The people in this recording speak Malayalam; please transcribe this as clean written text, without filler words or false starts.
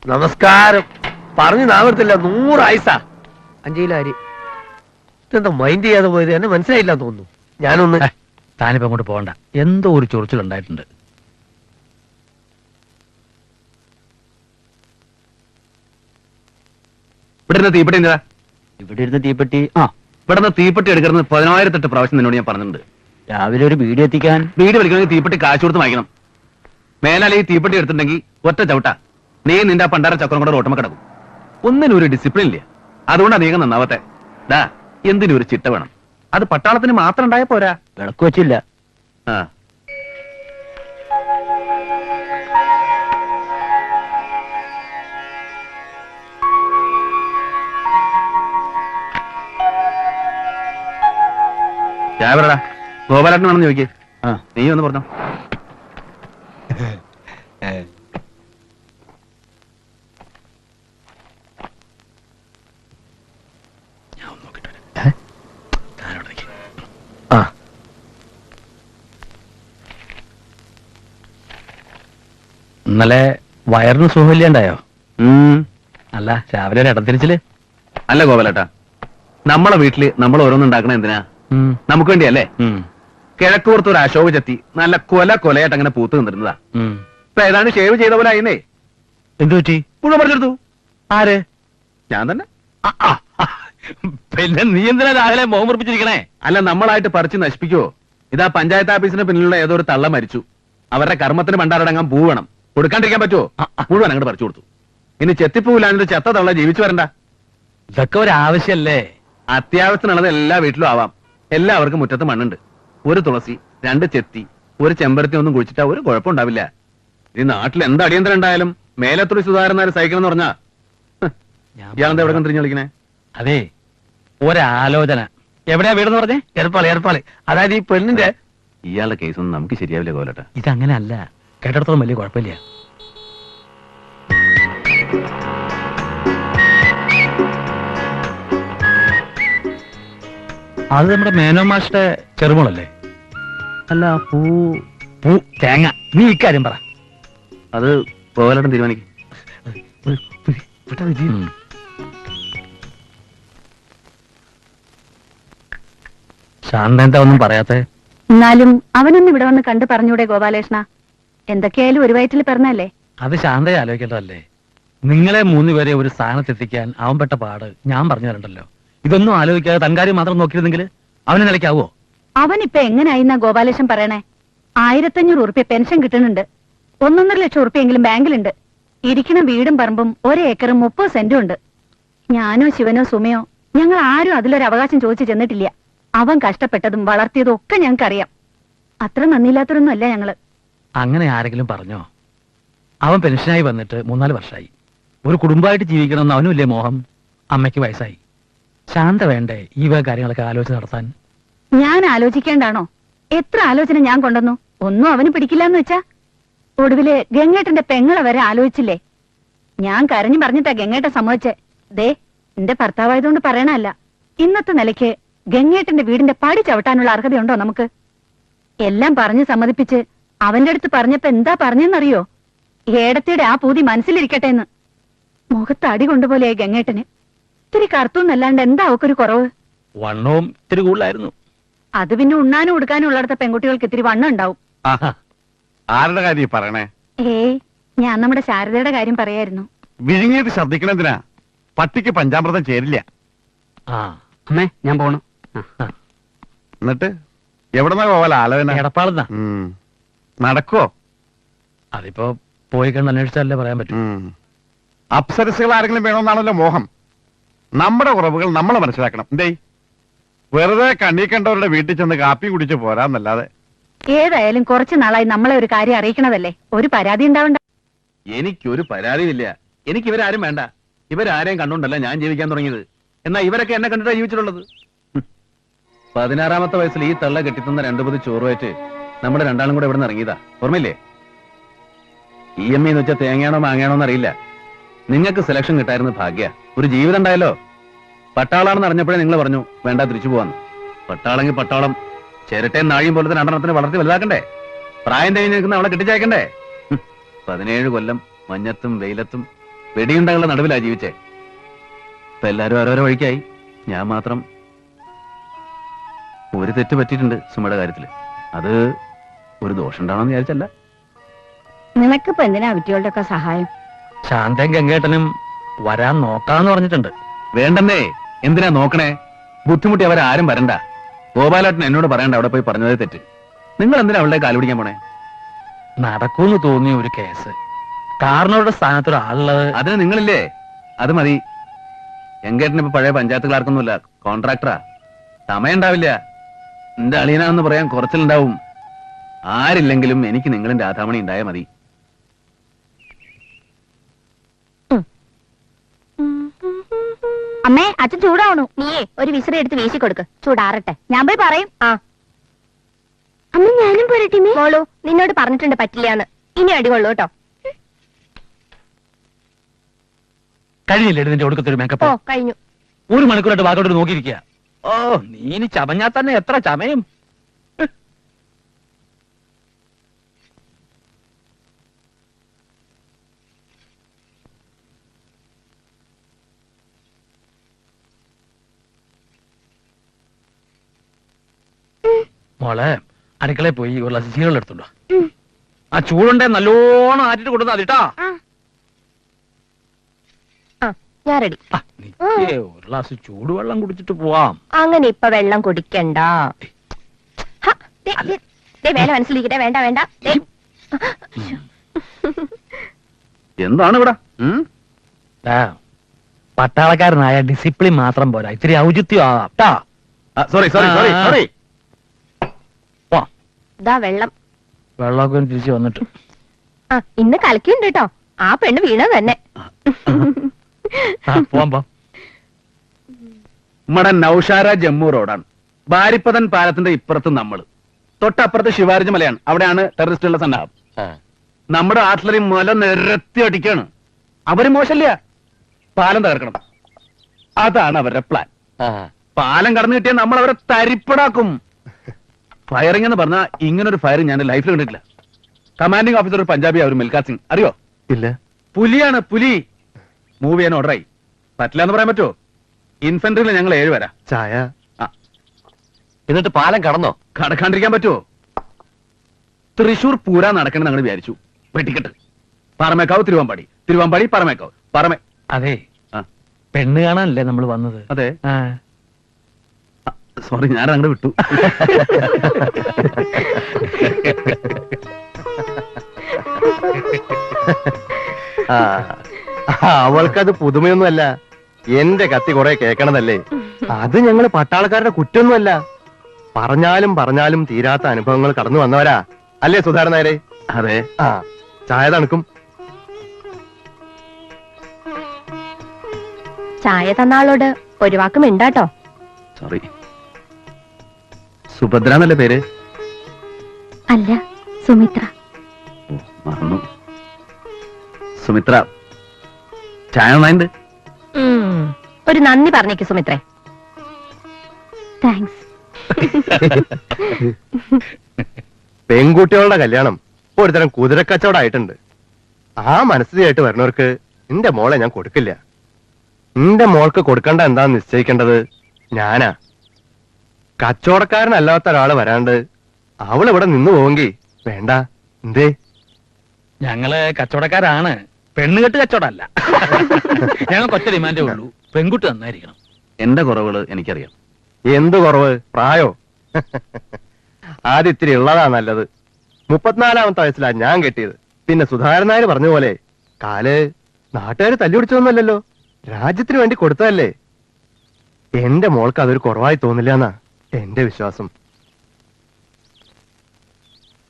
നമസ്കാരം. പറഞ്ഞു നാവത്തില്ല 100 ആയിസാ. 5 കിലോ അരി. ഇതെന്താ മൈൻഡ് ചെയ്യാതെ പോയത്? എന്നെ മനസ്സിലായില്ല തോന്നുന്നു. ഞാനൊന്ന് താനിപ്പോ അങ്ങോട്ട് പോകണ്ട, എന്തോ ഒരു ചൊറിച്ചിലുണ്ടായിട്ടുണ്ട്. ഇവിടെ ഇരുന്ന തീപ്പെട്ടി എന്താ? ഇവിടെ ഇരുന്ന് തീപ്പെട്ടി ഇവിടെ നിന്ന് തീപ്പെട്ടി എടുക്കുന്നത് 10,008 പ്രാവശ്യം നിന്നോട് ഞാൻ പറഞ്ഞിട്ടുണ്ട്. രാവിലെ ഒരു വീഡിയോ എത്തിക്കാൻ. വീട് വലിക്കണമെങ്കിൽ തീപ്പെട്ടി കാശ് കൊടുത്ത് വാങ്ങിക്കണം. മേലാൽ ഈ തീപ്പെട്ടി എടുത്തിട്ടുണ്ടെങ്കിൽ ഒറ്റ ചവിട്ടാ നീ നിന്റെ ആ പണ്ടാര ചക്രം കൂടെ റോട്ടമ കിടക്കും. ഒന്നിനും ഒരു ഡിസിപ്ലിൻ ഇല്ല. അതുകൊണ്ടാണ് നീങ്ങ നന്നാവത്തെ. ഡാ, എന്തിനും ഒരു ചിട്ട വേണം. അത് പട്ടാളത്തിന് മാത്രം ഉണ്ടായ പോരാ. വിളക്ക് വെച്ചില്ല. ആ ചായവരടാ. ഗോപാലേട്ടൻ വേണമെന്ന് ചോദിക്കേ. നീ ഒന്ന് പറഞ്ഞോ. ഇന്നലെ വയറിന് സുഖമില്ലാണ്ടായോ? അല്ല, രാവിലെ ഒരു ഇടത്തിരിച്ചില്. അല്ല ഗോപാലേട്ടാ, നമ്മളെ വീട്ടില് നമ്മൾ ഓരോന്നുണ്ടാക്കണ എന്തിനാ? നമുക്ക് വേണ്ടിയല്ലേ? കിഴക്കൂർത്ത് ഒരു അശോക ചെത്തി നല്ല കൊലയായിട്ട് അങ്ങനെ പൂത്ത് നിന്നിരുന്നതാ. ഇപ്പൊ ഏതാണ്ട് ഷേവ് ചെയ്ത പോലെ ആയിന്നേ. എന്തു പറ്റി? മുഴുവൻ പറിച്ചെടുത്തു. ആര്? ഞാൻ തന്നെ. പിന്നെ നീ എന്തിനാ രാവിലെ മോഹം മുറിപ്പിച്ചിരിക്കണേ? അല്ല, നമ്മളായിട്ട് പറിച്ച് നശിപ്പിക്കുവോ? ഇതാ പഞ്ചായത്ത് ഓഫീസിന് പിന്നിലുള്ള ഏതോ ഒരു തള്ള മരിച്ചു. അവരുടെ കർമ്മത്തിന് പണ്ടാരടങ്ങാൻ പൂ വേണം. കൊടുക്കാണ്ടിരിക്കാൻ പറ്റുമോ? മുഴുവൻ അങ്ങോട്ട് പറിച്ചു കൊടുത്തു. ഇനി ചെത്തിപ്പൂവില്ലാണ്ട് ചെത്ത തള്ള ജീവിച്ചു വരണ്ട. ഇതൊക്കെ ഒരു ആവശ്യല്ലേ? അത്യാവശ്യത്തിനുള്ളത് എല്ലാ വീട്ടിലും ആവാം. എല്ലാവർക്കും മുറ്റത്ത് മണ്ണുണ്ട്. ഒരു തുളസി, 2 ചെത്തി, ഒരു ചെമ്പരത്തി ഒന്നും കുഴിച്ചിട്ടാ ഒരു കുഴപ്പമുണ്ടാവില്ല. ഈ നാട്ടിൽ എന്ത് അടിയന്തരം ഉണ്ടായാലും മേലത്തുറി സുധാകരനാര് സഹിക്കണം എന്ന് പറഞ്ഞാ ഇയാളെന്താ എവിടെ തിരിഞ്ഞു കളിക്കണേ? അതെ, ഒരാലോചന. എവിടെയാ വീടെന്ന് പറഞ്ഞേ? ഏർപ്പാളി. അതായത് ഈ പെണ്ണിന്റെ ഇയാളുടെ കേസൊന്നും നമുക്ക് ശരിയാവില്ല ഗോലട്ട. ഇതങ്ങനെ അല്ല, കേട്ടിടത്തോളം വലിയ കുഴപ്പമില്ല. അത് നമ്മുടെ മേനോ മാഷിന്റെ ചെറുമോളല്ലേ? അല്ല, പൂ തേങ്ങ. നീ ഇക്കാര്യം പറ. അത് ഗോലട്ടൻ തീരുമാനിക്കും. ശാന്ത എന്താ ഒന്നും പറയാത്തെ? എന്നാലും അവനൊന്നും ഇവിടെ വന്ന് കണ്ടു പറഞ്ഞൂടെ ഗോപാലേഷണ? എന്തൊക്കെയായാലും ഒരു വയറ്റിൽ പറഞ്ഞല്ലേ. അത് ശാന്തയെ ആലോചിക്കേണ്ടതല്ലേ? നിങ്ങളെ 3 പേരെ ഒരു സ്ഥാനത്തെത്തിക്കാൻ അവൻ പെട്ട പാട് ഞാൻ പറഞ്ഞു തരണ്ടല്ലോ. ഇതൊന്നും ആലോചിക്കാതെ തൻകാര്യം മാത്രം നോക്കിയിരുന്നെങ്കിൽ അവന് നിലയ്ക്കാവോ? അവനിപ്പൊ എങ്ങനെയായിന്നാ ഗോപാലേഷൻ പറയണേ? 1500 ഉറുപ്പ്യ പെൻഷൻ കിട്ടുന്നുണ്ട്. 1.5 ലക്ഷം ഉറുപ്പ്യെങ്കിലും ബാങ്കിലുണ്ട്. ഇരിക്കണ വീടും പറമ്പും 1 ഏക്കറും 30 സെന്റും ഉണ്ട്. ഞാനോ ശിവനോ സുമയോ ഞങ്ങൾ ആരും അതിലൊരു അവകാശം ചോദിച്ചു ചെന്നിട്ടില്ല. അവൻ കഷ്ടപ്പെട്ടതും വളർത്തിയതും ഒക്കെ ഞങ്ങൾക്കറിയാം. അത്ര നന്ദിയില്ലാത്തവരൊന്നും അല്ല ഞങ്ങള്. അങ്ങനെ ആരെങ്കിലും പറഞ്ഞോ? അവൻ പെൻഷനായി വന്നിട്ട് 3-4 വർഷമായി. ഒരു കുടുംബമായിട്ട് ജീവിക്കണമെന്ന് അവനുമില്ലേ മോഹം? അമ്മയ്ക്ക് വയസ്സായി. ശാന്ത വേണ്ടേ ഈ വക കാര്യങ്ങളൊക്കെ ആലോചന നടത്താൻ? ഞാൻ ആലോചിക്കേണ്ടാണോ? എത്ര ആലോചന ഞാൻ കൊണ്ടുവന്നു, ഒന്നും അവന് പിടിക്കില്ലെന്ന് വെച്ചാ. ഒടുവില് ഗംഗേട്ടന്റെ പെങ്ങളെ വരെ ആലോചിച്ചില്ലേ? ഞാൻ കരഞ്ഞു പറഞ്ഞിട്ടാ ഗംഗേട്ടൻ സമ്മതിച്ചേ. ദേ, എന്റെ ഭർത്താവായതുകൊണ്ട് പറയണല്ല. ഇന്നത്തെ നിലയ്ക്ക് ഗംഗേട്ടന്റെ വീടിന്റെ പടി ചവിട്ടാനുള്ള അർഹതയുണ്ടോ നമുക്ക്? എല്ലാം പറഞ്ഞ് സമ്മതിപ്പിച്ച് അവന്റെ അടുത്ത് പറഞ്ഞപ്പോ എന്താ പറഞ്ഞെന്നറിയോ? ഏടത്തിയുടെ ആ പൂതി മനസ്സിലിരിക്കട്ടെ എന്ന്. മുഖത്ത് അടി കൊണ്ടുപോലെ ഗംഗേട്ടന്. ഇത്തിരി കറുത്തൂന്നല്ലാണ്ട് എന്താ അവക്കൊരു കുറവ്? വണ്ണവും ഇത്തിരി കൂടുതലായിരുന്നു. അത് പിന്നെ ഉണ്ണാനും ഉടുക്കാനും ഉള്ളിടത്ത പെൺകുട്ടികൾക്ക് ഇത്തിരി വണ്ണം ഉണ്ടാവും. ആരുടെ കാര്യം പറയണേ? ഏയ്, ഞാൻ നമ്മുടെ ശാരദയുടെ കാര്യം പറയായിരുന്നു. വിഴുങ്ങിയിട്ട് ശ്രദ്ധിക്കണെന്തിനാ? പട്ടിക്ക് പഞ്ചാമൃതം ചേരില്ല. അമ്മേ, ഞാൻ പോണു. എന്നിട്ട് എവിടെന്നാ പോവാല ആലോചന? എടപ്പാളെന്നാ. നടക്കോ? അതിപ്പോ പോയി കണ്ട് അന്വേഷിച്ചാലേ പറയാൻ പറ്റും. അപ്സരസുകൾ ആരെങ്കിലും വേണമെന്നാണല്ലോ മോഹം. നമ്മുടെ കുറവുകൾ നമ്മൾ മനസ്സിലാക്കണം. എന്തേ, വെറുതെ കണ്ണീ കണ്ടവരുടെ വീട്ടിൽ ചെന്ന് കാപ്പി കുടിച്ച് പോരാന്നല്ലാതെ. ഏതായാലും കുറച്ചു നാളായി നമ്മളെ ഒരു കാര്യം അറിയിക്കണതല്ലേ. ഒരു പരാതി ഉണ്ടാവണ്ട. എനിക്കൊരു പരാതിയില്ല. എനിക്ക് ഇവരാരും വേണ്ട. ഇവരാരെയും കണ്ടുകൊണ്ടല്ല ഞാൻ ജീവിക്കാൻ തുടങ്ങിയത്. എന്നാ ഇവരൊക്കെ എന്നെ കണ്ടിട്ടാ ജീവിച്ചിട്ടുള്ളത്. 16-ാമത്തെ വയസ്സിൽ ഈ തള്ള കെട്ടിത്തുന്ന 2 പൊതി ചോറുമായിട്ട് നമ്മുടെ രണ്ടാളും കൂടെ ഇവിടെ നിന്ന് ഇറങ്ങിയതാ. ഓർമ്മയില്ലേ? EMI എന്ന് വെച്ചാൽ തേങ്ങയാണോ മാങ്ങയാണോ എന്നറിയില്ല. നിങ്ങൾക്ക് സെലക്ഷൻ കിട്ടായിരുന്നു ഭാഗ്യ. ഒരു ജീവിതം ഉണ്ടായല്ലോ. പട്ടാളാണെന്ന് അറിഞ്ഞപ്പോഴേ നിങ്ങൾ പറഞ്ഞു വേണ്ട തിരിച്ചു പോവാന്ന്. പട്ടാളെങ്കിൽ പട്ടാളം, ചിരട്ടയും നാഴിയും പോലത്തെ രണ്ടെണ്ണത്തിന് വളർത്തി വലുതാക്കണ്ടേ? പ്രായം കഴിഞ്ഞ് നിൽക്കുന്ന അവളെ കെട്ടിച്ചയക്കണ്ടേ? 17 കൊല്ലം മഞ്ഞത്തും വെയിലത്തും വെടിയുണ്ടകളുടെ നടുവിലാ ജീവിച്ചേ. ഇപ്പൊ എല്ലാരും ഓരോരോ വഴിക്കായി. ഞാൻ മാത്രം ഒരു തെറ്റ് പറ്റിയിട്ടുണ്ട് സുമയുടെ കാര്യത്തില്. അത് ഒരു ദോഷം ഉണ്ടാവണമെന്ന് വിചാരിച്ചല്ല. നിനക്കിപ്പോ എന്തിനാ കുട്ടികളുടെ ഒക്കെ സഹായം? ശാന്തയും ഗംഗേട്ടനും വരാൻ നോക്കാന്ന് പറഞ്ഞിട്ടുണ്ട്. വേണ്ടെന്നേ, എന്തിനാ നോക്കണേ? ബുദ്ധിമുട്ടി അവരാരും വരണ്ട. ഗോപാലേട്ടൻ എന്നോട് പറയണ്ട അവിടെ പോയി പറഞ്ഞതേ തെറ്റ്. നിങ്ങൾ എന്തിനാ അവളുടെ കാല് പിടിക്കാൻ പോണേ? നടക്കൂന്ന് തോന്നിയ ഒരു കേസ്, കാരണവരുടെ സ്ഥാനത്തൊരാളുള്ളത്. അതിന് നിങ്ങളില്ലേ? അത് മതി. എങ്കേട്ടൻ ഇപ്പൊ പഴയ പഞ്ചായത്ത് ക്ലാർക്കൊന്നുമില്ല, കോൺട്രാക്ടറാ. സമയം ഉണ്ടാവില്ല. എന്റെ അളിയനാന്ന് പറയാൻ കുറച്ചിലുണ്ടാവും. ആരില്ലെങ്കിലും എനിക്ക് നിങ്ങളും രാധാമണി ഉണ്ടായാൽ മതി. അമ്മേ, അച്ഛൻ ചൂടാവണു. നീയേ ഒരു വിസിറി എടുത്ത് വീശി കൊടുക്ക്, ചൂടാറട്ടെ. ഞാൻ പോയി പറയും. ആ അമ്മ, ഞാനും പോരട്ടെ? മോളു, നിന്നോട് പറഞ്ഞിട്ടുണ്ട് പറ്റില്ലാന്ന്. ഇനി അടികൊള്ളു കേട്ടോ. കഴിഞ്ഞില്ലേ ഇതിന്റെ ഒടുക്കത്തൊരു ഓ, മേക്കപ്പ്? കഴിഞ്ഞു. 1 മണിക്കൂറായിട്ട് വാക്കോട്ട് നോക്കിയിരിക്കുക. ഓ, നീ ഇനി ചമഞ്ഞാൽ തന്നെ എത്ര ചമയും. മോളെ, അടുക്കളയിൽ പോയി ഒരു ഗ്ലാസ് ജീരകം എടുത്തുണ്ടോ? ആ ചൂടുണ്ടേ നല്ലോണം ആറ്റിട്ട് കൊടുത്താ അതിട്ടാ. ഞാൻ റെഡി. ഒരു ഗ്ലാസ് ചൂടുവെള്ളം കുടിച്ചിട്ട് പോവാം. അങ്ങനെ ഇപ്പൊ വെള്ളം കുടിക്കണ്ട. വേല മനസ്സിലിരിക്കട്ടെ. വേണ്ട വേണ്ട. ദേ. എന്താണ് ഇവിടെ? പട്ടാളക്കാരനായ ഡിസിപ്ലിൻ മാത്രം പോരാ, ഇത്തിരി ഔചിത്യം ആവാം. Sorry sorry sorry sorry. ഇതാ വെള്ളം. വെള്ളമൊക്കെ തിരിച്ചു വന്നിട്ട്. ആ, ഇന്ന് കളിക്കുന്നുണ്ട് കേട്ടോ. ആ പെണ്ണ് വീണത് തന്നെ. പോവാം പോ. നമ്മുടെ നൗഷാര ജമ്മു റോഡാണ്. ബാരിപ്പതൻ പാലത്തിന്റെ ഇപ്പുറത്ത് നമ്മള്, തൊട്ടപ്പുറത്ത് ശിവാരിജ് മലയാണ്. അവിടെയാണ് ടെററിസ്റ്റുകളുടെ സന്നാഹം. നമ്മുടെ ആർട്ടിലറി മല നിരത്തി അടിക്കാണ്. അവര് മോശമില്ല, പാലം തകർക്കണം. അതാണ് അവരുടെ പ്ലാൻ. പാലം കടന്നു കിട്ടിയാൽ നമ്മൾ അവരെ തരിപ്പടാക്കും. ഫയറിംഗ് എന്ന് പറഞ്ഞാൽ ഇങ്ങനൊരു ഫയറിംഗ് ഞാൻ ലൈഫിൽ കണ്ടിട്ടില്ല. കമാൻഡിംഗ് ഓഫീസർ ഒരു പഞ്ചാബി, അവർ മിൽഖാത് സിംഗ്, അറിയോ? ഇല്ല. പുലിയാണ്, പുലി. മൂവ് ചെയ്യാൻ ഓർഡറായി. പറ്റില്ല എന്ന് പറയാൻ പറ്റുമോ? ഇൻഫൻട്രിയിൽ ഞങ്ങൾ 7 വരാം. ചായ. എന്നിട്ട് പാലം കടന്നോ? കടക്കാണ്ടിരിക്കാൻ പറ്റുമോ? തൃശൂർ പൂര നടക്കണം ഞങ്ങൾ വിചാരിച്ചു. വെട്ടിക്കെട്ട്. പറമേക്കാവ് തിരുവമ്പാടി, തിരുവമ്പാടി പറമേക്കാവ്, പറമേ. അതെ, ആ. പെണ്ണ് കാണാനല്ലേ നമ്മൾ വന്നത്? അതെ. ആ. സോറി, ഞാൻ അങ്ങോട്ട് വിട്ടു. അവൾക്കത് പുതുമയൊന്നുമല്ല. എന്റെ കത്തി കുറെ കേൾക്കണതല്ലേ. അത് ഞങ്ങള് പട്ടാളക്കാരുടെ കുറ്റൊന്നുമല്ല. പറഞ്ഞാലും പറഞ്ഞാലും തീരാത്ത അനുഭവങ്ങൾ കടന്നു വന്നവരാ അല്ലേ സുധാകരൻ നായരെ? അതെ. ആ, ചായ തണുക്കും. ചായ തന്നാളോട് ഒരു വാക്ക് മിണ്ടാട്ടോ. സോറി. സുഭദ്ര എന്നല്ലേ പേര്? അല്ല, സുമിത്ര. ഓ, മറന്നു. സുമിത്ര, ചായ നന്നായിണ്ട്. ഒരു നന്ദി പറഞ്ഞേക്ക് സുമിത്രേ. താങ്ക്സ്. പെൺകുട്ടികളുടെ കല്യാണം ഇപ്പൊ ഒരുതരം കുതിരക്കച്ചവടമായിട്ടുണ്ട്. ആ മനസ്സിലായിട്ട് വരുന്നവർക്ക് എന്റെ മോളെ ഞാൻ കൊടുക്കില്ല. എന്റെ മോൾക്ക് കൊടുക്കണ്ട എന്താന്ന് നിശ്ചയിക്കേണ്ടത് ഞാനാ. കച്ചവടക്കാരനല്ലാത്ത ഒരാള് വരാണ്ട് അവളിവിടെ നിന്നു പോവെങ്കി വേണ്ട. എന്തേ? ഞങ്ങള് കച്ചവടക്കാരാണ്, പെണ്ണുകെട്ട് കച്ചവടമല്ല. ഞങ്ങൾക്ക് ഒറ്റ ഡിമാൻഡേ ഉള്ളൂ, പെൺകുട്ടി നന്നായിരിക്കണം. എന്റെ കുറവുകള് എനിക്കറിയാം. എന്ത് കുറവ്? പ്രായോ? ആദ്യം ഇത്തിരി ഉള്ളതാ നല്ലത്. 34-ാമത്തെ വയസ്സിലാ ഞാൻ കെട്ടിയത്. പിന്നെ സുധാകരൻ നായർ പറഞ്ഞ പോലെ കാല് നാട്ടുകാര് തല്ലുപിടിച്ചൊന്നുമല്ലല്ലോ, രാജ്യത്തിന് വേണ്ടി കൊടുത്തതല്ലേ. എന്റെ മോൾക്ക് അതൊരു കുറവായി തോന്നില്ല എന്നാ എന്റെ വിശ്വാസം.